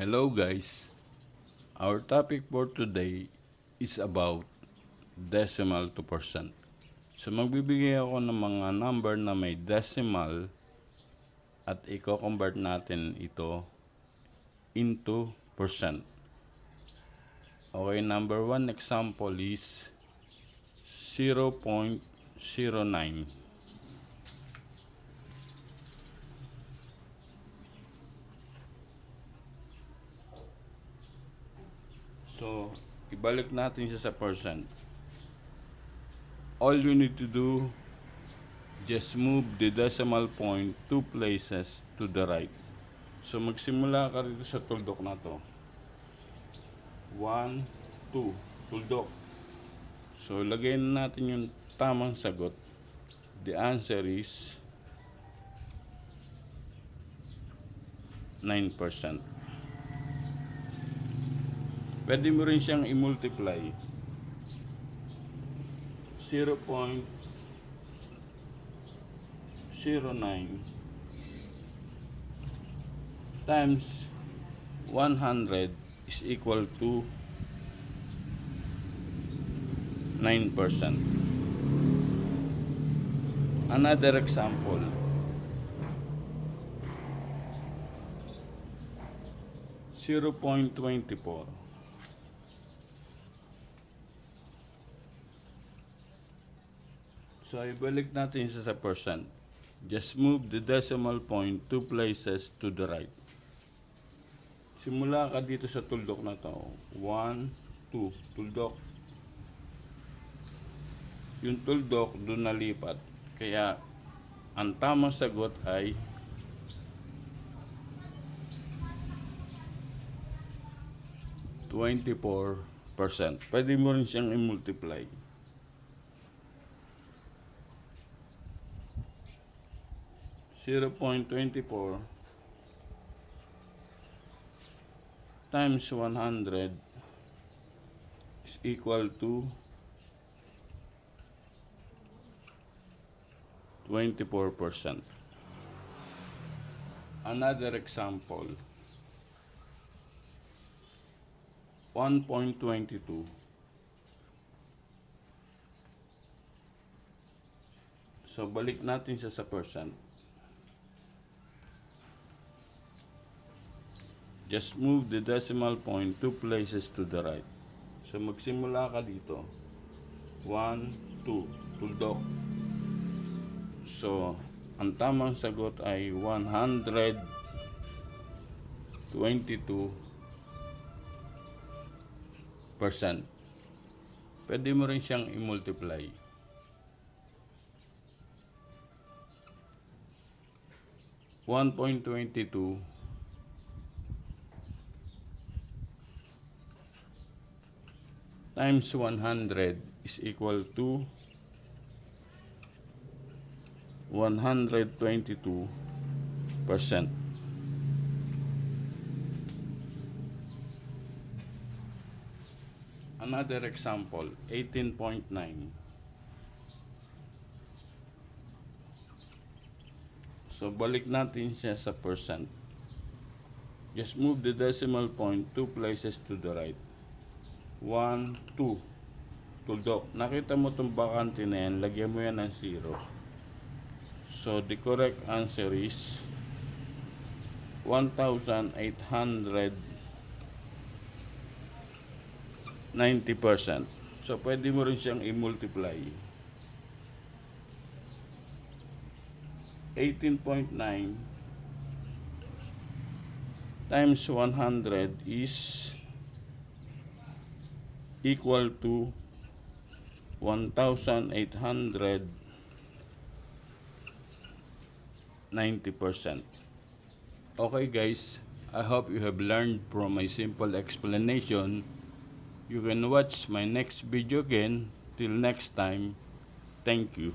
Hello guys, our topic for today is about decimal to percent. So magbibigay ako ng mga number na may decimal at i-convert natin ito into percent. Okay, number 1 example is 0.09. So, ibalik natin siya sa percent. All you need to do, just move the decimal point 2 places to the right. So, magsimula ka rito sa tuldok na to. 1, 2, tuldok. So, lagyan natin yung tamang sagot. The answer is 9%. Pwede mo rin siyang i-multiply. 0.09 times 100 is equal to 9%. Another example. 0.24. So, ibalik natin sa percent. Just move the decimal point 2 places to the right. Simula ka dito sa tuldok na to. 1, 2, tuldok. Yung tuldok doon nalipat. Kaya, ang tamang sagot ay 24%. Pwede mo rin siyang i-multiply. 0.24 times 100 is equal to 24%. Another example, 1.22. So, balik natin siya sa percent. Just move the decimal point 2 places to the right. So, magsimula ka dito. 1, 2, tuldok. So, ang tamang sagot ay 122%. Pwede mo rin siyang i-multiply. 1.22 times 100 is equal to 122%. Another example, 18.9. So, balik natin siya sa percent. Just move the decimal point 2 places to the right. 1, 2, tuldok. Nakita mo itong bakante na yan, lagyan mo yan ng 0. So, the correct answer is 1,890%. So, pwede mo rin siyang i-multiply. 18.9 times 100 is equal to 1,890%. Okay guys, I hope you have learned from my simple explanation. You can watch my next video again. Till next time, thank you.